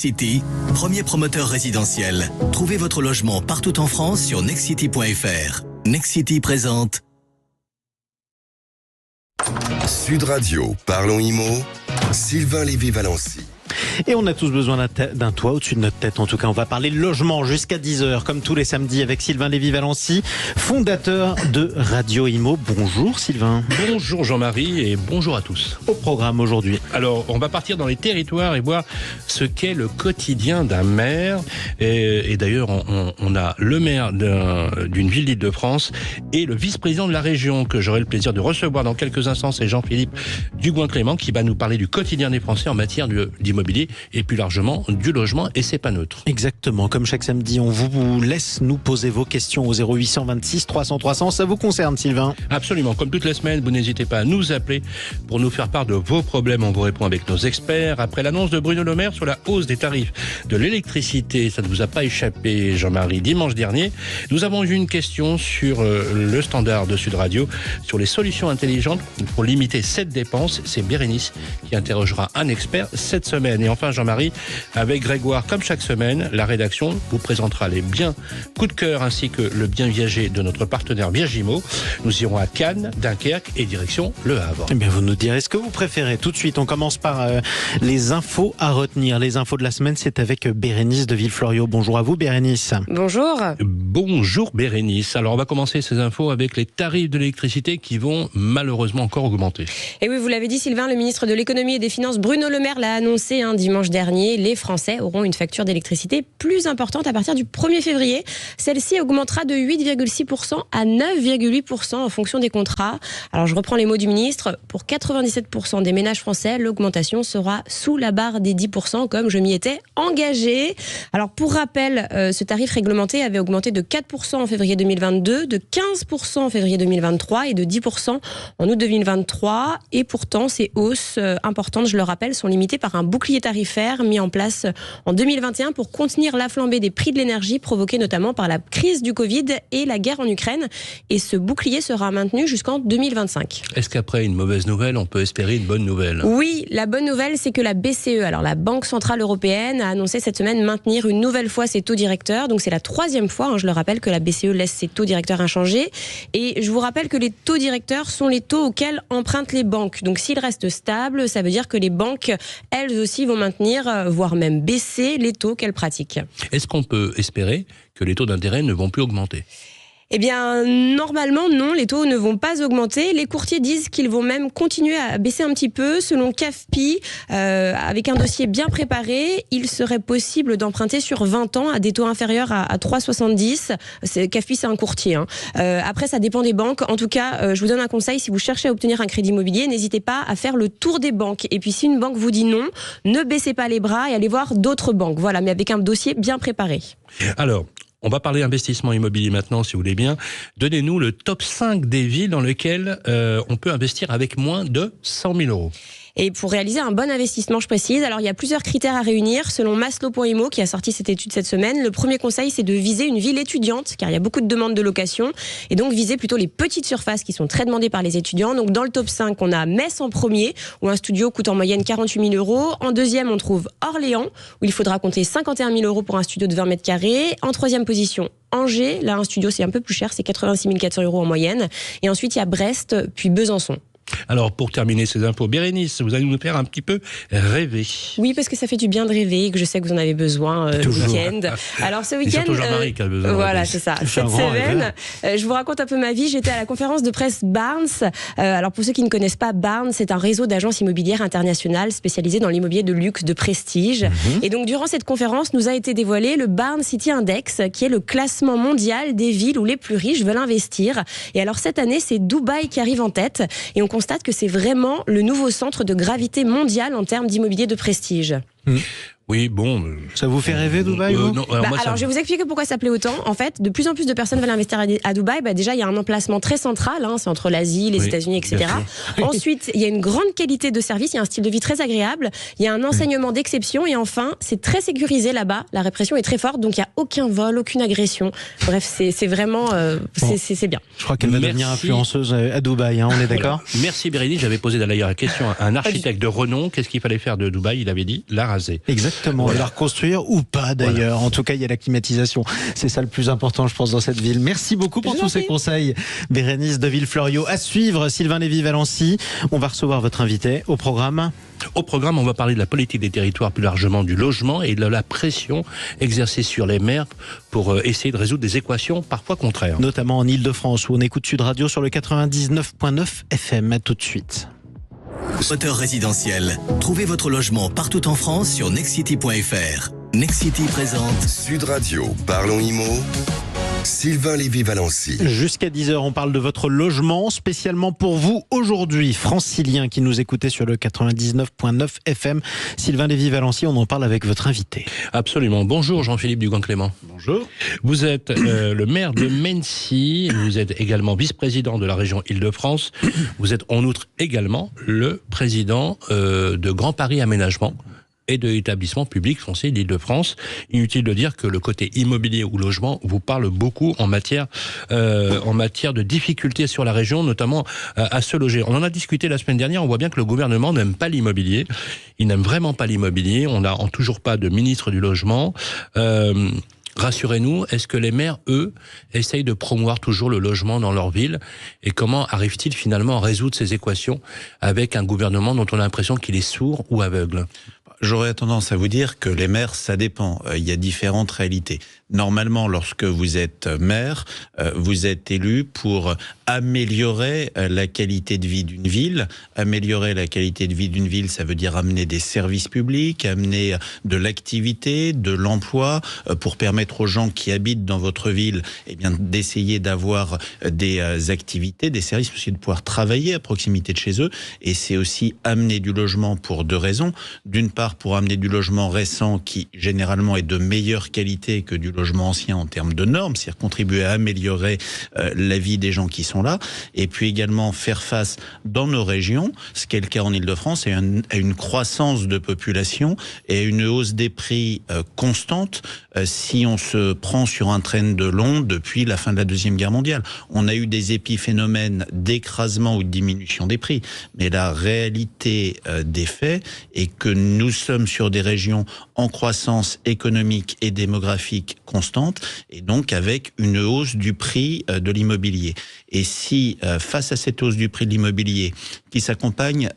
City, premier promoteur résidentiel. Trouvez votre logement partout en France sur nextcity.fr. Nextcity présente Sud Radio, parlons IMO, Sylvain Lévy-Valency. Et on a tous besoin d'un toit au-dessus de notre tête. En tout cas, on va parler logement jusqu'à 10h, comme tous les samedis, avec Sylvain Lévy-Valency, fondateur de Radio Imo. Bonjour Sylvain. Bonjour Jean-Marie et bonjour à tous. Au programme aujourd'hui. Alors, on va partir dans les territoires et voir ce qu'est le quotidien d'un maire. Et d'ailleurs, on a le maire d'une ville d'Île-de-France et le vice-président de la région que j'aurai le plaisir de recevoir dans quelques instants. C'est Jean-Philippe Dugouin-Clément qui va nous parler du quotidien des Français en matière d'immobilier et plus largement du logement, et c'est pas neutre. Exactement, comme chaque samedi, on vous laisse nous poser vos questions au 0826 300 300. Ça vous concerne, Sylvain? Absolument, comme toutes les semaines, vous n'hésitez pas à nous appeler pour nous faire part de vos problèmes. On vous répond avec nos experts. Après l'annonce de Bruno Le Maire sur la hausse des tarifs de l'électricité, ça ne vous a pas échappé, Jean-Marie, dimanche dernier, nous avons eu une question sur le standard de Sud Radio, sur les solutions intelligentes pour limiter cette dépense. C'est Bérénice qui interrogera un expert cette semaine. Et enfin, Jean-Marie, avec Grégoire, comme chaque semaine, la rédaction vous présentera les biens coup de cœur ainsi que le bien viager de notre partenaire Viagimo. Nous irons à Cannes, Dunkerque et direction Le Havre. Eh bien, vous nous direz ce que vous préférez. Tout de suite, on commence par les infos à retenir. Les infos de la semaine, c'est avec Bérénice de Villefloriot. Bonjour à vous, Bérénice. Bonjour. Bonjour, Bérénice. Alors, on va commencer ces infos avec les tarifs de l'électricité qui vont malheureusement encore augmenter. Et oui, vous l'avez dit, Sylvain, le ministre de l'économie et des finances, Bruno Le Maire, l'a annoncé dimanche dernier. Les Français auront une facture d'électricité plus importante à partir du 1er février. Celle-ci augmentera de 8,6% à 9,8% en fonction des contrats. Alors, je reprends les mots du ministre. Pour 97% des ménages français, l'augmentation sera sous la barre des 10%, comme je m'y étais engagée. Alors, pour rappel, ce tarif réglementé avait augmenté de 4% en février 2022, de 15% en février 2023 et de 10% en août 2023. Et pourtant, ces hausses importantes, je le rappelle, sont limitées par un bouclier tarifaire mis en place en 2021 pour contenir la flambée des prix de l'énergie provoquée notamment par la crise du Covid et la guerre en Ukraine. Et ce bouclier sera maintenu jusqu'en 2025. Est-ce qu'après une mauvaise nouvelle, on peut espérer une bonne nouvelle? Oui, la bonne nouvelle, c'est que la BCE, alors la Banque Centrale Européenne, a annoncé cette semaine maintenir une nouvelle fois ses taux directeurs. Donc c'est la 3e fois, je le rappelle, que la BCE laisse ses taux directeurs inchangés. Et je vous rappelle que les taux directeurs sont les taux auxquels empruntent les banques. Donc s'ils restent stables, ça veut dire que les banques, elles aussi, vont maintenir, voire même baisser les taux qu'elles pratiquent. Est-ce qu'on peut espérer que les taux d'intérêt ne vont plus augmenter ? Eh bien, normalement, non, les taux ne vont pas augmenter. Les courtiers disent qu'ils vont même continuer à baisser un petit peu. Selon CAFPI, avec un dossier bien préparé, il serait possible d'emprunter sur 20 ans à des taux inférieurs à 3,70. CAFPI, c'est un courtier. Après, ça dépend des banques. En tout cas, je vous donne un conseil. Si vous cherchez à obtenir un crédit immobilier, n'hésitez pas à faire le tour des banques. Et puis, si une banque vous dit non, ne baissez pas les bras et allez voir d'autres banques. Voilà, mais avec un dossier bien préparé. Alors, on va parler investissement immobilier maintenant, si vous voulez bien. Donnez-nous le top 5 des villes dans lesquelles on peut investir avec moins de 100 000 euros. Et pour réaliser un bon investissement, je précise, alors il y a plusieurs critères à réunir. Selon Maslow.imo, qui a sorti cette étude cette semaine, le premier conseil, c'est de viser une ville étudiante, car il y a beaucoup de demandes de location. Et donc viser plutôt les petites surfaces qui sont très demandées par les étudiants. Donc dans le top 5, on a Metz en premier, où un studio coûte en moyenne 48 000 euros. En deuxième, on trouve Orléans, où il faudra compter 51 000 euros pour un studio de 20 mètres carrés. En troisième position, Angers, là un studio c'est un peu plus cher, c'est 86 400 euros en moyenne. Et ensuite, il y a Brest, puis Besançon. Alors, pour terminer ces infos, Bérénice, vous allez nous faire un petit peu rêver. Oui, parce que ça fait du bien de rêver et que je sais que vous en avez besoin le week-end. Alors, ce week-end... surtout Jean-Marie qui a besoin. Voilà, c'est ça. Cette semaine, je vous raconte un peu ma vie. J'étais à la conférence de presse Barnes. Alors, pour ceux qui ne connaissent pas, Barnes, c'est un réseau d'agences immobilières internationales spécialisées dans l'immobilier de luxe, de prestige. Et donc, durant cette conférence, nous a été dévoilé le Barnes City Index, qui est le classement mondial des villes où les plus riches veulent investir. Et alors, cette année, c'est Dubaï qui arrive en tête. Et on constate que c'est vraiment le nouveau centre de gravité mondial en termes d'immobilier de prestige. Oui, bon... Ça vous fait rêver, Dubaï non, alors, je vais vous expliquer pourquoi ça plaît autant. En fait, de plus en plus de personnes veulent investir à Dubaï. Déjà, il y a un emplacement très central. C'est entre l'Asie, les États-Unis, etc. Ensuite, il y a une grande qualité de service. Il y a un style de vie très agréable. Il y a un enseignement d'exception. Et enfin, c'est très sécurisé là-bas. La répression est très forte. Donc, il n'y a aucun vol, aucune agression. Bref, c'est vraiment... c'est bien. Je crois qu'elle va devenir influenceuse à Dubaï. On est d'accord ? Merci, Bérénice. J'avais posé d'ailleurs la question à un architecte de renom. Qu'est-ce qu'il fallait faire de Dubaï ? Il avait dit la raser. Exactement. Exactement, Voilà. et la reconstruire ou pas d'ailleurs. Voilà. En tout cas, il y a la climatisation. C'est ça le plus important, je pense, dans cette ville. Merci beaucoup pour Je tous vous en ces prie. conseils. Bérénice de Villefloriot. À suivre, Sylvain Lévy-Valency. On va recevoir votre invité au programme. Au programme, on va parler de la politique des territoires, plus largement du logement et de la pression exercée sur les maires pour essayer de résoudre des équations parfois contraires. Notamment en Ile-de-France, où on écoute Sud Radio sur le 99.9 FM. À tout de suite. Moteur résidentiel. Trouvez votre logement partout en France sur nextcity.fr. Nextcity présente Sud Radio, parlons IMO. Sylvain Lévy-Valency. Jusqu'à 10h, on parle de votre logement, spécialement pour vous aujourd'hui, franciliens qui nous écoutez sur le 99.9 FM. Sylvain Lévy-Valency, on en parle avec votre invité. Absolument. Bonjour Jean-Philippe Dugan-Clément. Bonjour. Vous êtes le maire de Mennecy, vous êtes également vice-président de la région Île-de-France, vous êtes en outre également le président de Grand Paris Aménagement et de l'établissement public foncier d'Île-de-France. Inutile de dire que le côté immobilier ou logement vous parle beaucoup en matière de difficultés sur la région, notamment à se loger. On en a discuté la semaine dernière, on voit bien que le gouvernement n'aime pas l'immobilier. Il n'aime vraiment pas l'immobilier. On n'a toujours pas de ministre du logement. Rassurez-nous, est-ce que les maires, eux, essayent de promouvoir toujours le logement dans leur ville? Et comment arrivent-ils finalement à résoudre ces équations avec un gouvernement dont on a l'impression qu'il est sourd ou aveugle? J'aurais tendance à vous dire que les maires, ça dépend. Il y a différentes réalités. Normalement, lorsque vous êtes maire, vous êtes élu pour améliorer la qualité de vie d'une ville. Améliorer la qualité de vie d'une ville, ça veut dire amener des services publics, amener de l'activité, de l'emploi, pour permettre aux gens qui habitent dans votre ville, eh bien, d'essayer d'avoir des activités, des services, aussi de pouvoir travailler à proximité de chez eux. Et c'est aussi amener du logement pour deux raisons. D'une part, pour amener du logement récent qui, généralement, est de meilleure qualité que du logement ancien en termes de normes, c'est-à-dire contribuer à améliorer la vie des gens qui sont là, et puis également faire face dans nos régions, ce qui est le cas en Ile-de-France, à une croissance de population et à une hausse des prix constante si on se prend sur un trend de long depuis la fin de la Deuxième Guerre mondiale. On a eu des épiphénomènes d'écrasement ou de diminution des prix, mais la réalité des faits est que nous sommes sur des régions en croissance économique et démographique constante, et donc avec une hausse du prix de l'immobilier. Et si, face à cette hausse du prix de l'immobilier, qui s'accompagne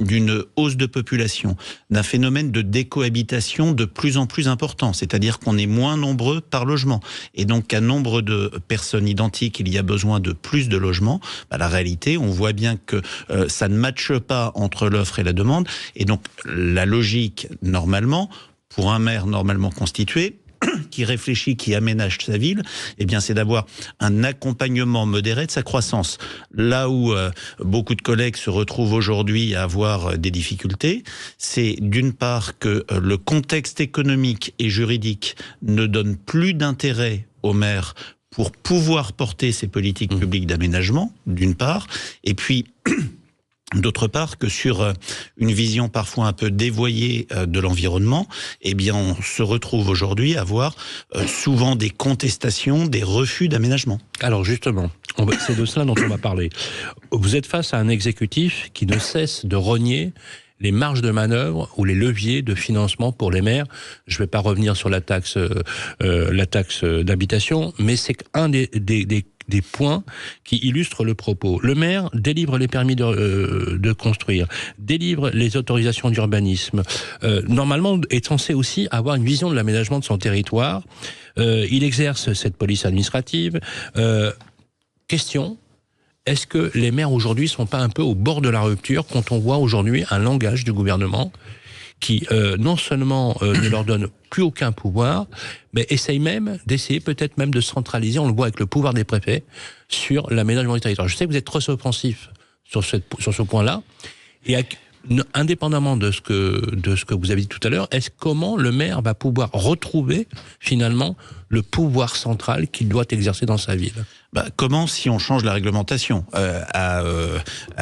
d'une hausse de population, d'un phénomène de décohabitation de plus en plus important, c'est-à-dire qu'on est moins nombreux par logement, et donc qu'à nombre de personnes identiques, il y a besoin de plus de logements, la réalité, on voit bien que ça ne matche pas entre l'offre et la demande, et donc la logique, normalement, pour un maire normalement constitué, qui réfléchit, qui aménage sa ville, eh bien, c'est d'avoir un accompagnement modéré de sa croissance. Là où beaucoup de collègues se retrouvent aujourd'hui à avoir des difficultés, c'est d'une part que le contexte économique et juridique ne donne plus d'intérêt aux maires pour pouvoir porter ces politiques publiques d'aménagement, d'une part, et puis d'autre part que sur une vision parfois un peu dévoyée de l'environnement, eh bien on se retrouve aujourd'hui à voir souvent des contestations, des refus d'aménagement. Alors justement, c'est de cela dont on va parler. Vous êtes face à un exécutif qui ne cesse de rogner les marges de manœuvre ou les leviers de financement pour les maires. Je ne vais pas revenir sur la taxe d'habitation, mais c'est un des points qui illustrent le propos. Le maire délivre les permis de construire, délivre les autorisations d'urbanisme. Normalement, est censé aussi avoir une vision de l'aménagement de son territoire. Il exerce cette police administrative. Question, est-ce que les maires aujourd'hui ne sont pas un peu au bord de la rupture quand on voit aujourd'hui un langage du gouvernement qui non seulement ne leur donne plus aucun pouvoir, mais essaye même d'essayer peut-être même de centraliser, on le voit avec le pouvoir des préfets, sur l'aménagement du territoire. Je sais que vous êtes trop offensif sur ce point-là, et indépendamment de ce que vous avez dit tout à l'heure, comment le maire va pouvoir retrouver finalement le pouvoir central qu'il doit exercer dans sa ville? Comment si on change la réglementation à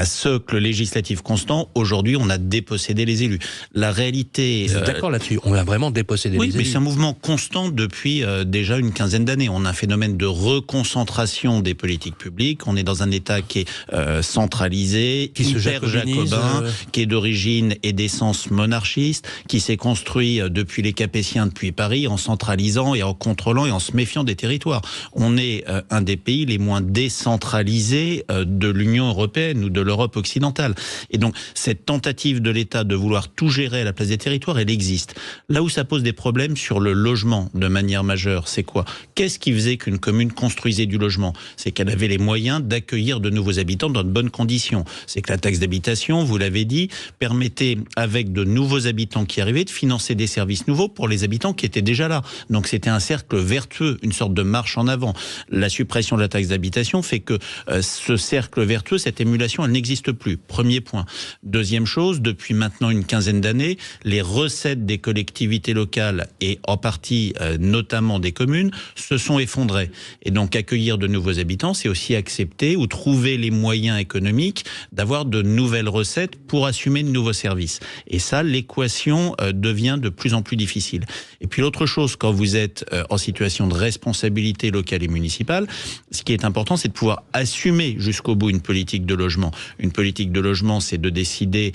socle législatif constant, aujourd'hui on a dépossédé les élus. La réalité... Vous êtes d'accord là-dessus? On a vraiment dépossédé les élus. Oui, mais c'est un mouvement constant depuis déjà une quinzaine d'années. On a un phénomène de reconcentration des politiques publiques. On est dans un État qui est centralisé, qui hyper jacobin, qui est d'origine et d'essence monarchiste, qui s'est construit depuis les Capétiens, depuis Paris, en centralisant et en contrôlant et en se méfiant des territoires. On est un des pays les moins décentralisés de l'Union européenne ou de l'Europe occidentale. Et donc, cette tentative de l'État de vouloir tout gérer à la place des territoires, elle existe. Là où ça pose des problèmes sur le logement de manière majeure, c'est quoi? Qu'est-ce qui faisait qu'une commune construisait du logement? C'est qu'elle avait les moyens d'accueillir de nouveaux habitants dans de bonnes conditions. C'est que la taxe d'habitation, vous l'avez dit, permettait, avec de nouveaux habitants qui arrivaient, de financer des services nouveaux pour les habitants qui étaient déjà là. Donc c'était un cercle vertueux, une sorte de marche en avant. La suppression de la taxe d'habitation fait que ce cercle vertueux, cette émulation, elle n'existe plus. Premier point. Deuxième chose, depuis maintenant une quinzaine d'années, les recettes des collectivités locales et en partie notamment des communes se sont effondrées. Et donc accueillir de nouveaux habitants, c'est aussi accepter ou trouver les moyens économiques d'avoir de nouvelles recettes pour assumer de nouveaux services. Et ça, l'équation devient de plus en plus difficile. Et puis l'autre chose, quand vous êtes en situation de responsabilité locale et municipale, ce qui est important, c'est de pouvoir assumer jusqu'au bout une politique de logement. Une politique de logement, c'est de décider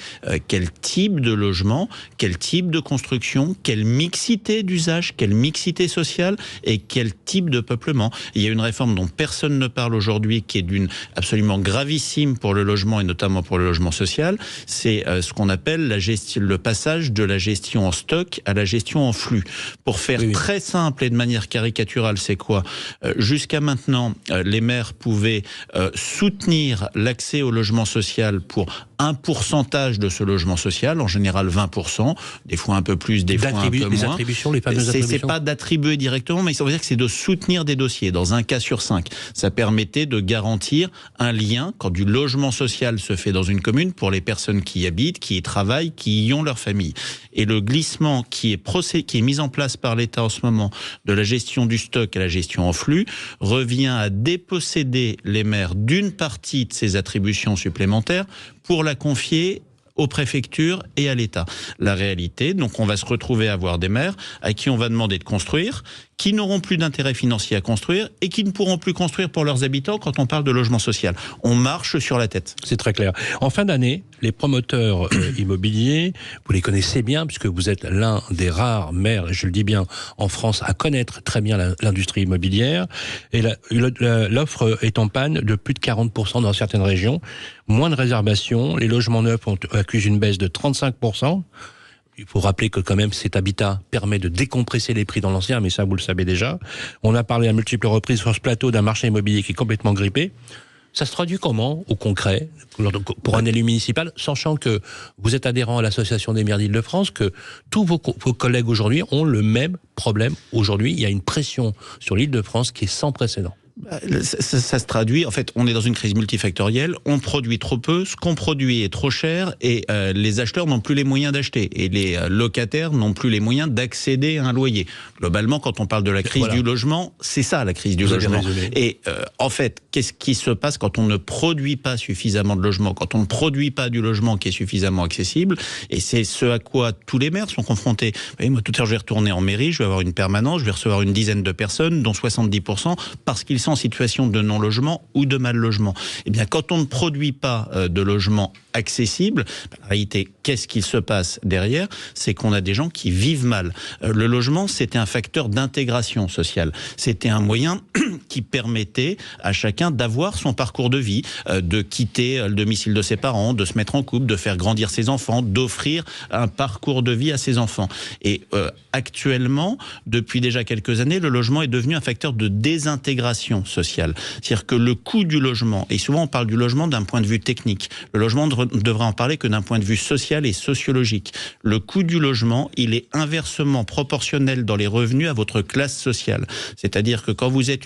quel type de logement, quel type de construction, quelle mixité d'usage, quelle mixité sociale et quel type de peuplement. Il y a une réforme dont personne ne parle aujourd'hui, qui est d'une absolument gravissime pour le logement et notamment pour le logement social. C'est ce qu'on appelle le passage de la gestion en stock à la gestion en flux. Pour faire très simple et de manière caricaturale, c'est quoi? Jusqu'à maintenant, les maires pouvaient soutenir l'accès au logement social pour un pourcentage de ce logement social, en général 20%, des fois un peu plus, des fois un peu moins. Les attributions, les fameuses attributions. C'est pas d'attribuer directement, mais ça veut dire que c'est de soutenir des dossiers. Dans un cas sur 5, ça permettait de garantir un lien quand du logement social se fait dans une commune pour les personnes qui y habitent, qui y travaillent, qui y ont leur famille. Et le glissement qui est mis en place par l'État en ce moment de la gestion du stock à la gestion en flux revient à déposséder les maires d'une partie de ces attributions supplémentaires pour la confier aux préfectures et à l'État. La réalité, donc on va se retrouver à avoir des maires à qui on va demander de construire, qui n'auront plus d'intérêt financier à construire et qui ne pourront plus construire pour leurs habitants quand on parle de logement social. On marche sur la tête. C'est très clair. En fin d'année, les promoteurs immobiliers, vous les connaissez bien puisque vous êtes l'un des rares maires, et je le dis bien, en France à connaître très bien l'industrie immobilière. Et l'offre est en panne de plus de 40% dans certaines régions. Moins de réservations, les logements neufs accusent une baisse de 35%. Il faut rappeler que quand même cet habitat permet de décompresser les prix dans l'ancien, mais ça vous le savez déjà. On a parlé à multiples reprises sur ce plateau d'un marché immobilier qui est complètement grippé. Ça se traduit comment, au concret, pour un élu municipal, sachant que vous êtes adhérent à l'Association des maires d'Île-de-France, que tous vos collègues aujourd'hui ont le même problème. Aujourd'hui, il y a une pression sur l'Île-de-France qui est sans précédent. Ça se traduit, en fait, on est dans une crise multifactorielle, on produit trop peu, ce qu'on produit est trop cher et les acheteurs n'ont plus les moyens d'acheter et les locataires n'ont plus les moyens d'accéder à un loyer. Globalement, quand on parle de la crise du logement, c'est ça la crise du logement. Et en fait, qu'est-ce qui se passe quand on ne produit pas suffisamment de logements, quand on ne produit pas du logement qui est suffisamment accessible? Et c'est ce à quoi tous les maires sont confrontés. Vous voyez, moi, tout à l'heure, je vais retourner en mairie, je vais avoir une permanence, je vais recevoir une dizaine de personnes, dont 70% parce qu'ils sont en situation de non-logement ou de mal-logement. Eh bien, quand on ne produit pas de logement accessible, en réalité, qu'est-ce qu'il se passe derrière? C'est qu'on a des gens qui vivent mal. Le logement, c'était un facteur d'intégration sociale. C'était un moyen qui permettait à chacun d'avoir son parcours de vie, de quitter le domicile de ses parents, de se mettre en couple, de faire grandir ses enfants, d'offrir un parcours de vie à ses enfants. Et actuellement, depuis déjà quelques années, le logement est devenu un facteur de désintégration sociale. C'est-à-dire que le coût du logement, et souvent on parle du logement d'un point de vue technique, le logement devrait en parler que d'un point de vue social et sociologique. Le coût du logement, il est inversement proportionnel dans les revenus à votre classe sociale. C'est-à-dire que quand vous venez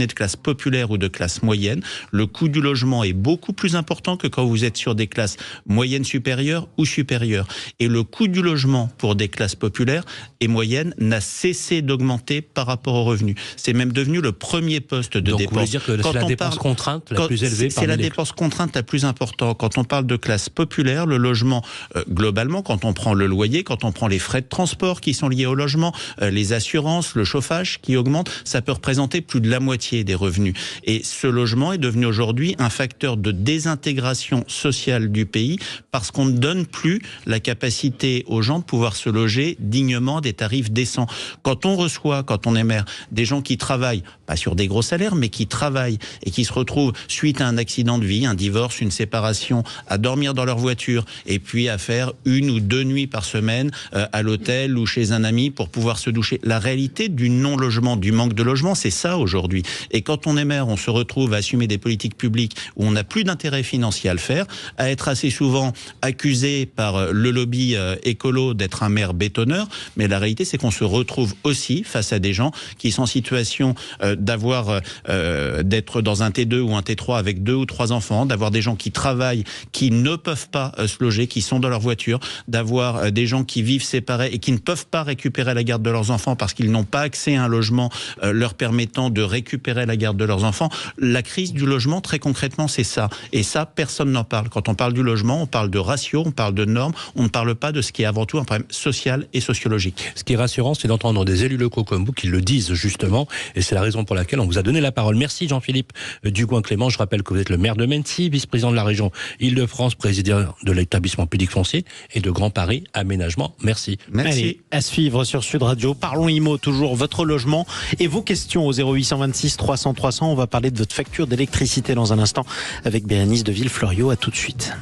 de classe populaire ou de classe moyenne, le coût du logement est beaucoup plus important que quand vous êtes sur des classes moyennes supérieures ou supérieures. Et le coût du logement pour des classes populaires et moyennes n'a cessé d'augmenter par rapport aux revenus. C'est même devenu le premier poste de Donc, dépense. vous voulez dire que c'est la dépense contrainte la plus élevée C'est la dépense contrainte la plus importante. Quand on parle de classe populaire, le logement, globalement, quand on prend le loyer, quand on prend les frais de transport qui sont liés au logement, les assurances, le chauffage qui augmente, ça peut représenter plus de la moitié des revenus. Et ce logement est devenu aujourd'hui un facteur de désintégration sociale du pays parce qu'on ne donne plus la capacité aux gens de pouvoir se loger dignement des tarifs décents. Quand on est maire, des gens qui travaillent, pas sur des gros salaires, mais qui travaillent et qui se retrouvent suite à un accident de vie, un divorce, une séparation, à dormir dans leur voiture et puis à faire 1 ou 2 nuits par semaine à l'hôtel ou chez un ami pour pouvoir se doucher. La réalité du non-logement, du manque de logement, c'est ça aujourd'hui. Et quand on est maire, on se retrouve à assumer des politiques publiques où on n'a plus d'intérêt financier à le faire, à être assez souvent accusé par le lobby écolo d'être un maire bétonneur, mais la réalité c'est qu'on se retrouve aussi face à des gens qui sont en situation d'être dans un T2 ou un T3 avec 2 ou 3 enfants, d'avoir des gens qui travaillent, qui ne peuvent pas se loger, qui sont dans leur voiture, d'avoir des gens qui vivent séparés et qui ne peuvent pas récupérer la garde de leurs enfants parce qu'ils n'ont pas accès à un logement leur permettant de récupérer la garde de leurs enfants. La crise du logement, très concrètement, c'est ça. Et ça, personne n'en parle. Quand on parle du logement, on parle de ratio, on parle de normes, on ne parle pas de ce qui est avant tout un problème social et sociologique. Ce qui est rassurant, c'est d'entendre des élus locaux comme vous qui le disent justement, et c'est la raison pour laquelle on vous a donné la parole. Merci Jean-Philippe Dugoin-Clément. Je rappelle que vous êtes le maire de Mennecy, vice-président de la région Île-de-France, président de l'établissement public foncier et de Grand Paris Aménagement. Merci. Allez, à suivre sur Sud Radio. Parlons IMO, toujours votre logement et vos questions au 0826 300 300. On va parler de votre facture d'électricité dans un instant avec Bérénice de Villefloriot. À tout de suite.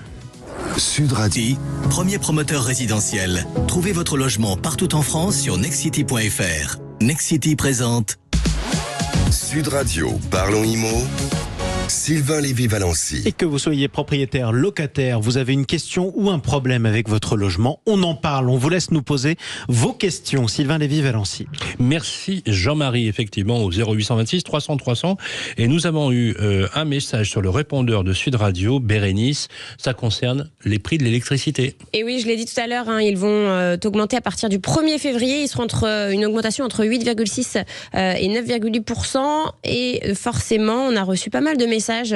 Sud Radio. Premier promoteur résidentiel. Trouvez votre logement partout en France sur nexcity.fr. Nexcity présente Sud Radio, parlons IMO. Sylvain Lévy-Valency. Et que vous soyez propriétaire, locataire, vous avez une question ou un problème avec votre logement, on en parle, on vous laisse nous poser vos questions. Sylvain Lévy-Valency. Merci Jean-Marie, effectivement, au 0826 300 300. Et nous avons eu un message sur le répondeur de Sud Radio, Bérénice, ça concerne les prix de l'électricité. Et oui, je l'ai dit tout à l'heure, ils vont augmenter à partir du 1er février. Ils seront une augmentation entre 8,6 et 9,8%. Et forcément, on a reçu pas mal de messages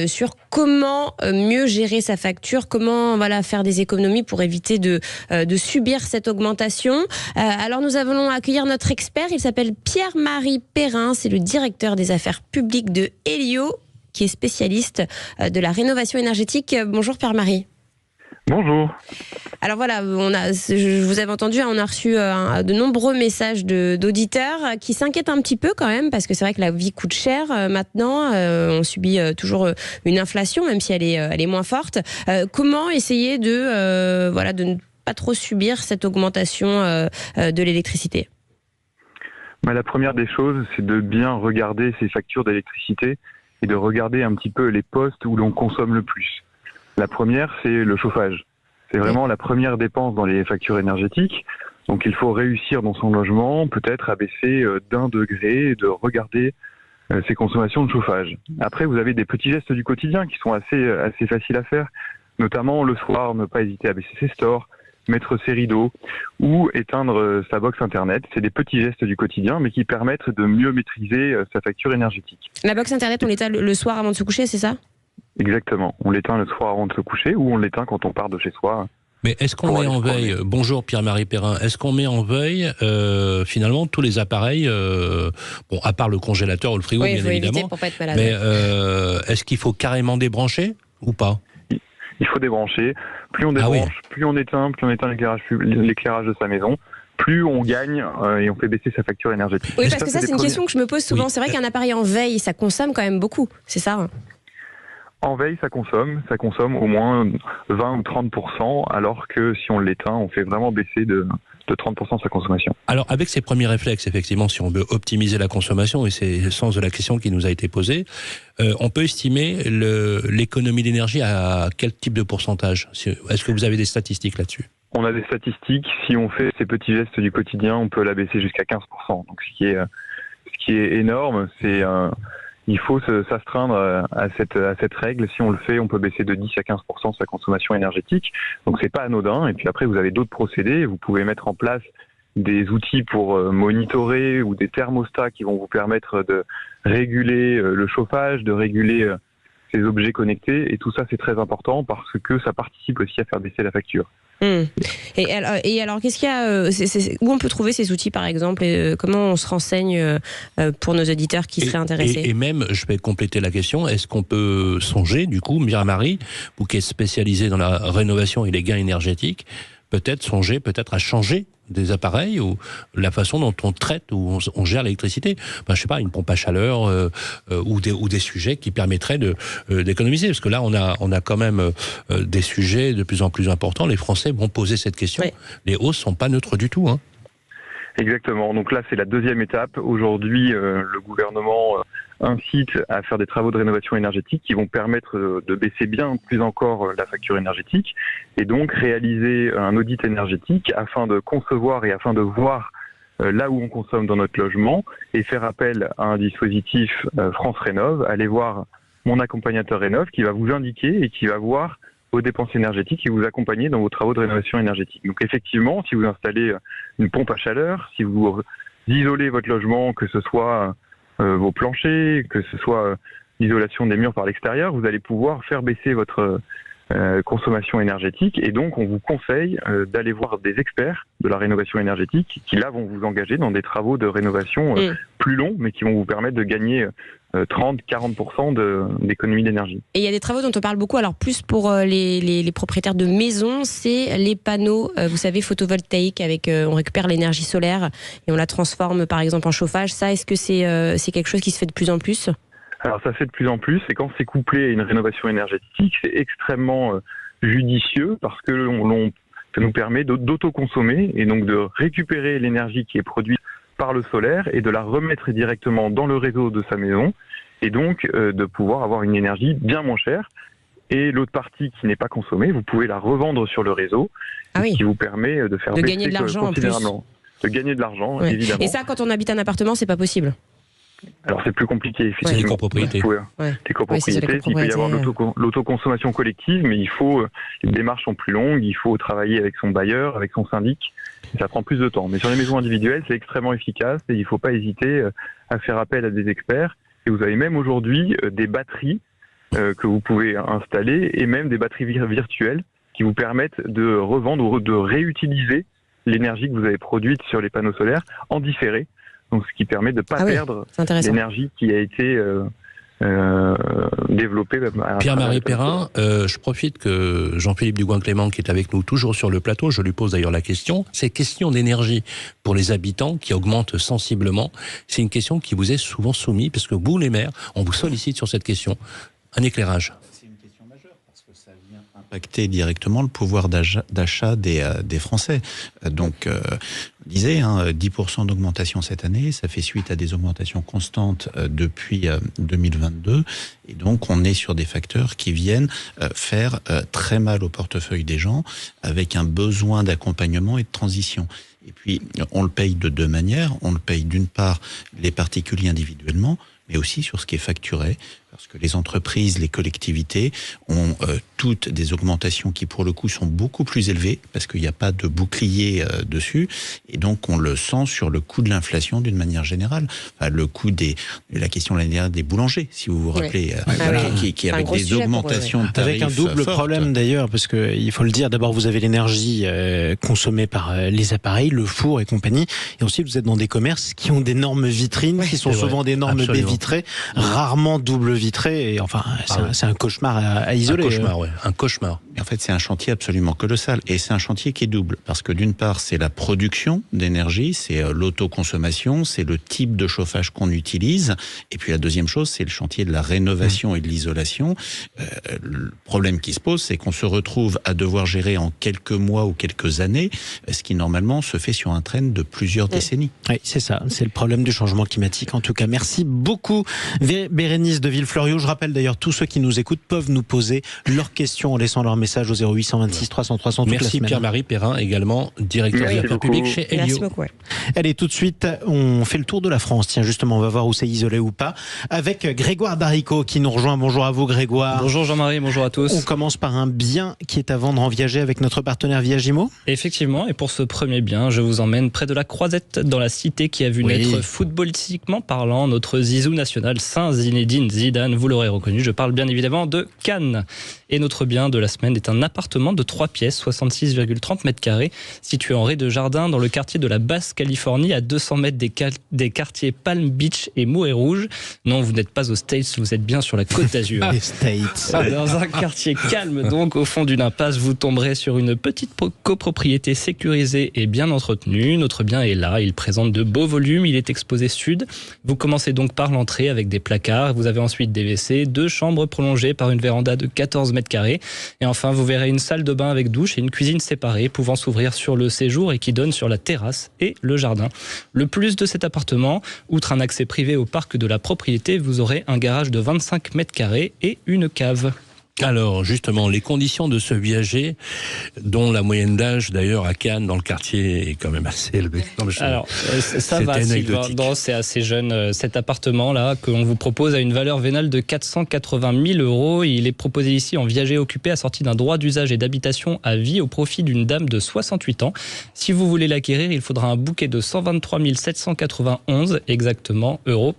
sur comment mieux gérer sa facture, comment faire des économies pour éviter de subir cette augmentation. Alors nous allons accueillir notre expert, il s'appelle Pierre-Marie Perrin, c'est le directeur des affaires publiques de Elio, qui est spécialiste de la rénovation énergétique. Bonjour Pierre-Marie. Bonjour. Alors voilà, je vous avais entendu, on a reçu de nombreux messages d'auditeurs qui s'inquiètent un petit peu quand même, parce que c'est vrai que la vie coûte cher maintenant, on subit toujours une inflation, même si elle est moins forte. Comment essayer de ne pas trop subir cette augmentation de l'électricité ? La première des choses, c'est de bien regarder ses factures d'électricité et de regarder un petit peu les postes où l'on consomme le plus. La première, c'est le chauffage. C'est vraiment la première dépense dans les factures énergétiques. Donc il faut réussir dans son logement, peut-être à baisser d'1 degré et de regarder ses consommations de chauffage. Après, vous avez des petits gestes du quotidien qui sont assez faciles à faire, notamment le soir, ne pas hésiter à baisser ses stores, mettre ses rideaux ou éteindre sa box internet. C'est des petits gestes du quotidien, mais qui permettent de mieux maîtriser sa facture énergétique. La box internet, on l'éteint le soir avant de se coucher, c'est ça ? Exactement. On l'éteint le soir avant de se coucher ou on l'éteint quand on part de chez soi. Mais est-ce qu'on met en veille, bonjour Pierre-Marie Perrin, est-ce qu'on met en veille finalement tous les appareils, à part le congélateur ou le frigo, bien évidemment, pour pas être malade. mais est-ce qu'il faut carrément débrancher ou pas ? Il faut débrancher. Plus on débranche, plus on éteint l'éclairage de sa maison, plus on gagne et on fait baisser sa facture énergétique. Oui, parce que ça, c'est une question que je me pose souvent. Oui. C'est vrai qu'un appareil en veille, ça consomme quand même beaucoup, c'est ça ? En veille, ça consomme au moins 20 ou 30%, alors que si on l'éteint, on fait vraiment baisser de 30% sa consommation. Alors, avec ces premiers réflexes, effectivement, si on veut optimiser la consommation, et c'est le sens de la question qui nous a été posée, on peut estimer l'économie d'énergie à quel type de pourcentage? Est-ce que vous avez des statistiques là-dessus? On a des statistiques. Si on fait ces petits gestes du quotidien, on peut la baisser jusqu'à 15%. Donc, ce qui est énorme, c'est il faut s'astreindre à cette règle. Si on le fait, on peut baisser de 10 à 15% sa consommation énergétique. Donc c'est pas anodin. Et puis après, vous avez d'autres procédés. Vous pouvez mettre en place des outils pour monitorer ou des thermostats qui vont vous permettre de réguler le chauffage, de réguler ces objets connectés. Et tout ça, c'est très important parce que ça participe aussi à faire baisser la facture. Et alors, qu'est-ce qu'il y a où on peut trouver ces outils, par exemple, et comment on se renseigne pour nos auditeurs qui seraient intéressés? Et même, je vais compléter la question, est-ce qu'on peut songer, du coup, Marie, vous qui êtes spécialisée dans la rénovation et les gains énergétiques, songer à changer des appareils ou la façon dont on traite ou on gère l'électricité, je sais pas, une pompe à chaleur ou des sujets qui permettraient d'économiser, parce que là on a quand même des sujets de plus en plus importants. Les Français vont poser cette question. Oui. Les hausses sont pas neutres du tout, hein. Exactement. Donc là, c'est la deuxième étape. Aujourd'hui, le gouvernement incite à faire des travaux de rénovation énergétique qui vont permettre de baisser bien plus encore la facture énergétique et donc réaliser un audit énergétique afin de concevoir et afin de voir là où on consomme dans notre logement et faire appel à un dispositif France Rénov'. Allez voir mon accompagnateur Rénov' qui va vous indiquer et qui va voir vos dépenses énergétiques et vous accompagner dans vos travaux de rénovation énergétique. Donc effectivement, si vous installez une pompe à chaleur, si vous isolez votre logement, que ce soit vos planchers, que ce soit l'isolation des murs par l'extérieur, vous allez pouvoir faire baisser votre consommation énergétique et donc on vous conseille d'aller voir des experts de la rénovation énergétique qui là vont vous engager dans des travaux de rénovation plus longs mais qui vont vous permettre de gagner 30-40% d'économie d'énergie. Et il y a des travaux dont on parle beaucoup, alors plus pour les propriétaires de maisons, c'est les panneaux, vous savez, photovoltaïques, avec on récupère l'énergie solaire et on la transforme par exemple en chauffage. Ça, est-ce que c'est quelque chose qui se fait de plus en plus ? Alors ça se fait de plus en plus, et quand c'est couplé à une rénovation énergétique, c'est extrêmement judicieux parce que ça nous permet d'autoconsommer et donc de récupérer l'énergie qui est produite par le solaire et de la remettre directement dans le réseau de sa maison et donc de pouvoir avoir une énergie bien moins chère. Et l'autre partie qui n'est pas consommée, vous pouvez la revendre sur le réseau, qui vous permet de faire baisser gagner de l'argent considérablement. De gagner de l'argent, évidemment. Et ça, quand on habite un appartement, c'est pas possible. Alors c'est plus compliqué, effectivement. Les copropriétés. Les copropriétés, il peut y avoir l'autoconsommation collective, mais les démarches sont plus longues, il faut travailler avec son bailleur, avec son syndic, et ça prend plus de temps. Mais sur les maisons individuelles, c'est extrêmement efficace et il ne faut pas hésiter à faire appel à des experts. Et vous avez même aujourd'hui des batteries que vous pouvez installer et même des batteries virtuelles qui vous permettent de revendre ou de réutiliser l'énergie que vous avez produite sur les panneaux solaires en différé. Donc, ce qui permet de ne pas perdre l'énergie qui a été développée. Pierre-Marie Perrin, je profite que Jean-Philippe Dugoin-Clément, qui est avec nous toujours sur le plateau, je lui pose d'ailleurs la question. Ces questions d'énergie pour les habitants qui augmentent sensiblement, c'est une question qui vous est souvent soumise, parce que vous, les maires, on vous sollicite sur cette question. Un éclairage. Impacter directement le pouvoir d'achat des Français. Donc, on disait 10% d'augmentation cette année, ça fait suite à des augmentations constantes depuis 2022, et donc on est sur des facteurs qui viennent faire très mal au portefeuille des gens, avec un besoin d'accompagnement et de transition. Et puis, on le paye de deux manières. On le paye d'une part les particuliers individuellement, mais aussi sur ce qui est facturé, parce que les entreprises, les collectivités ont toutes des augmentations qui, pour le coup, sont beaucoup plus élevées, parce qu'il n'y a pas de bouclier dessus, et donc on le sent sur le coût de l'inflation d'une manière générale. Enfin, le coût la question de l'année dernière des boulangers, si vous vous rappelez, qui avec des augmentations de tarifs avec un double problème d'ailleurs, parce que il faut le dire, d'abord vous avez l'énergie consommée par les appareils, le four et compagnie, et ensuite vous êtes dans des commerces qui ont d'énormes vitrines, qui sont souvent d'énormes baies vitré, rarement double vitré. Et enfin, c'est un cauchemar à isoler. Un cauchemar. En fait, c'est un chantier absolument colossal. Et c'est un chantier qui est double. Parce que d'une part, c'est la production d'énergie, c'est l'autoconsommation, c'est le type de chauffage qu'on utilise. Et puis la deuxième chose, c'est le chantier de la rénovation et de l'isolation. Le problème qui se pose, c'est qu'on se retrouve à devoir gérer en quelques mois ou quelques années ce qui normalement se fait sur un train de plusieurs décennies. Oui, c'est ça. C'est le problème du changement climatique. En tout cas, merci beaucoup Bérénice de Villefloriot. Je rappelle d'ailleurs, tous ceux qui nous écoutent peuvent nous poser leurs questions en laissant leur message au 0826 300 300 toute la semaine. Merci Pierre-Marie Perrin, également directeur des affaires publiques chez Elio. Merci beaucoup. Allez, tout de suite, on fait le tour de la France. Tiens, justement, on va voir où c'est isolé ou pas. Avec Grégoire Daricot qui nous rejoint. Bonjour à vous Grégoire. Bonjour Jean-Marie, bonjour à tous. On commence par un bien qui est à vendre en Viager avec notre partenaire Viagimo. Effectivement, et pour ce premier bien, je vous emmène près de la Croisette, dans la cité qui a vu naître footballistiquement parlant notre zizou national Saint Zinedine Zidane. Vous l'aurez reconnu, je parle bien évidemment de Cannes. Et notre bien de la semaine est un appartement de 3 pièces, 66,30 mètres carrés, situé en rez-de-jardin dans le quartier de la Basse-Californie, à 200 mètres des quartiers Palm Beach et Mouet Rouge. Non, vous n'êtes pas aux States, vous êtes bien sur la Côte d'Azur. Les States. Dans un quartier calme, donc, au fond d'une impasse, vous tomberez sur une petite copropriété sécurisée et bien entretenue. Notre bien est là, il présente de beaux volumes, il est exposé sud. Vous commencez donc par l'entrée avec des placards, vous avez ensuite des WC, 2 chambres prolongées par une véranda de 14 mètres carrés. Et enfin, vous verrez une salle de bain avec douche et une cuisine séparée pouvant s'ouvrir sur le séjour et qui donne sur la terrasse et le jardin. Le plus de cet appartement, outre un accès privé au parc de la propriété, vous aurez un garage de 25 mètres carrés et une cave. Alors, justement, les conditions de ce viager, dont la moyenne d'âge, d'ailleurs, à Cannes, dans le quartier, est quand même assez élevée. Alors, ça va, Sylvain. Non, c'est assez jeune. Cet appartement-là, qu'on vous propose, a une valeur vénale de 480 000 euros. Il est proposé ici en viager occupé, assorti d'un droit d'usage et d'habitation à vie au profit d'une dame de 68 ans. Si vous voulez l'acquérir, il faudra un bouquet de 123 791 exactement euros,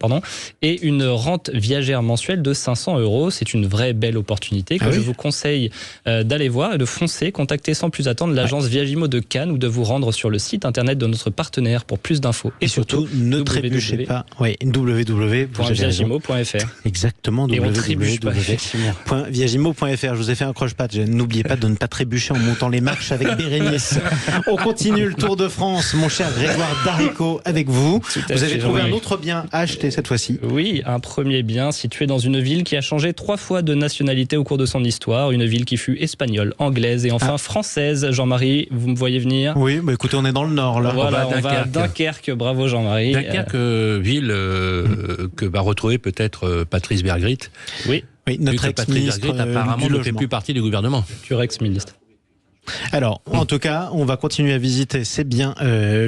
et une rente viagère mensuelle de 500 euros. C'est une vraie belle opportunité que je vous conseille d'aller voir et de foncer. Contactez sans plus attendre l'agence Viagimo de Cannes ou de vous rendre sur le site internet de notre partenaire pour plus d'infos. Et surtout, ne trébuchez pas. www.viagimo.fr. Exactement, www.viagimo.fr. Je vous ai fait un croche-patte. N'oubliez pas de ne pas trébucher en montant les marches avec Bérénice. On continue le Tour de France, mon cher Grégoire Daricot, avec vous. Vous avez trouvé un autre bien à acheter cette fois-ci. Oui, un premier bien situé dans une ville qui a changé 3 fois de nationalité au cours de son histoire, une ville qui fut espagnole, anglaise et enfin française. Jean-Marie, vous me voyez venir? Oui, bah écoutez, on est dans le nord là. Voilà, on va à Dunkerque. Bravo Jean-Marie. Dunkerque, ville que va retrouver peut-être Patrice Bergrit. Oui, notre ex-ministre apparemment ne fait plus partie du gouvernement. Futur ex-ministre. Alors, en tout cas, on va continuer à visiter ces biens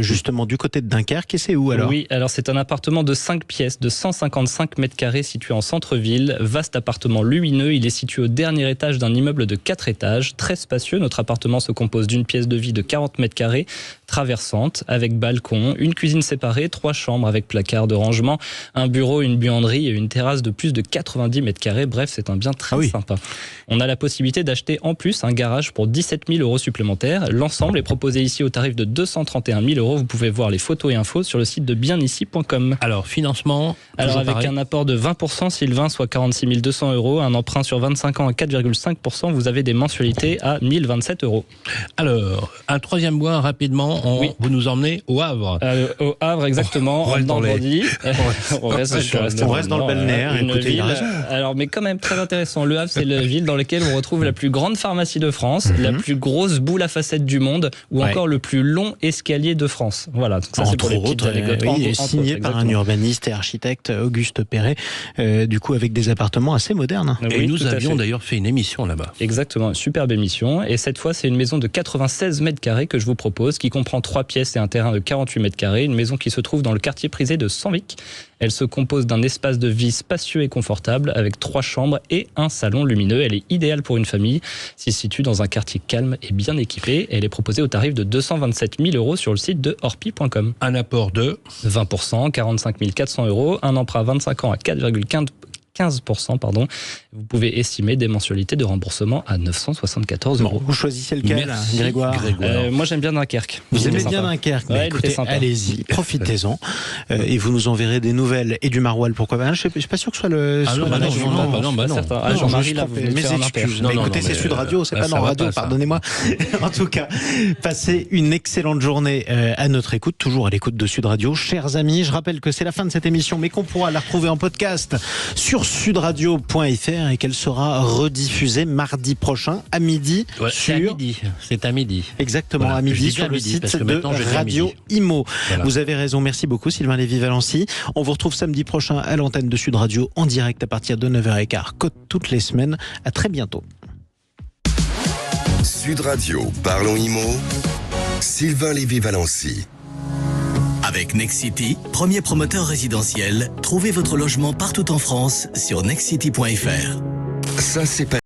justement du côté de Dunkerque. Et c'est où alors? Oui, alors c'est un appartement de 5 pièces de 155 mètres carrés situé en centre-ville. Vaste appartement lumineux, il est situé au dernier étage d'un immeuble de 4 étages. Très spacieux, notre appartement se compose d'une pièce de vie de 40 mètres carrés, traversante, avec balcon, une cuisine séparée, 3 chambres avec placard de rangement, un bureau, une buanderie et une terrasse de plus de 90 mètres carrés. Bref, c'est un bien très sympa. On a la possibilité d'acheter en plus un garage pour 17 000 euros supplémentaires. L'ensemble est proposé ici au tarif de 231 000 euros. Vous pouvez voir les photos et infos sur le site de bienici.com. Alors, financement, avec un apport de 20%, Sylvain, soit 46 200 euros, un emprunt sur 25 ans à 4,5%, vous avez des mensualités à 1027 euros. Alors, un troisième point rapidement, vous nous emmenez au Havre. Au Havre, exactement, en Normandie. On reste dans le balnéaire. Écoutez, il a raison. Alors, mais quand même très intéressant. Le Havre, c'est la ville dans laquelle on retrouve la plus grande pharmacie de France, la plus grosse boule à facettes du monde, ou encore le plus long escalier de France. Voilà. Donc ça, c'est pour les petites anecdotes. Signé par un urbaniste et architecte, Auguste Perret, du coup avec des appartements assez modernes. Et nous avions d'ailleurs fait une émission là-bas. Exactement, superbe émission. Et cette fois, c'est une maison de 96 mètres carrés que je vous propose, qui comprend 3 pièces et un terrain de 48 mètres carrés. Une maison qui se trouve dans le quartier prisé de Senvic. Elle se compose d'un espace de vie spacieux et confortable avec 3 chambres et un salon lumineux. Elle est idéale pour une famille. Elle se situe dans un quartier calme et bien équipé. Elle est proposée au tarif de 227 000 euros sur le site de orpi.com. Un apport de 20%, 45 400 euros. Un emprunt à 25 ans à 4,5%. 15%, pardon. Vous pouvez estimer des mensualités de remboursement à 974 euros. Vous choisissez lequel, Merci, Grégoire? Moi, j'aime bien Dunkerque. Vous aimez Sympa. bien Dunkerque? Ouais, Écoutez, allez-y, profitez-en. Et vous nous enverrez des nouvelles et du maroilles, pourquoi pas. Je suis pas sûr que ce soit le. Ah non, soit bah la non, région non, Nord. bah non, bah non. Ah, Jean-Marie, là, je vous mes venez de faire un excuses. impair. Mais Non, écoutez, non, c'est mais Sud Radio, c'est là, pas ça dans va Radio, pas, ça. pardonnez-moi. En tout cas, passez une excellente journée à notre écoute, toujours à l'écoute de Sud Radio. Chers amis, je rappelle que c'est la fin de cette émission, mais qu'on pourra la retrouver en podcast sur sudradio.fr et qu'elle sera rediffusée mardi prochain à midi Ouais, c'est à midi. C'est à midi. Exactement, Voilà. à Je midi dis sur à le midi, site parce que de maintenant, je dis à Radio midi. Imo. Voilà. Vous avez raison, merci beaucoup Sylvain Lévy-Valency. On vous retrouve samedi prochain à l'antenne de Sud Radio en direct à partir de 9h15, comme toutes les semaines. À très bientôt. Sud Radio, parlons IMO. Sylvain Lévy-Valency. Avec Nexity, premier promoteur résidentiel, trouvez votre logement partout en France sur nexity.fr. Ça, c'est pas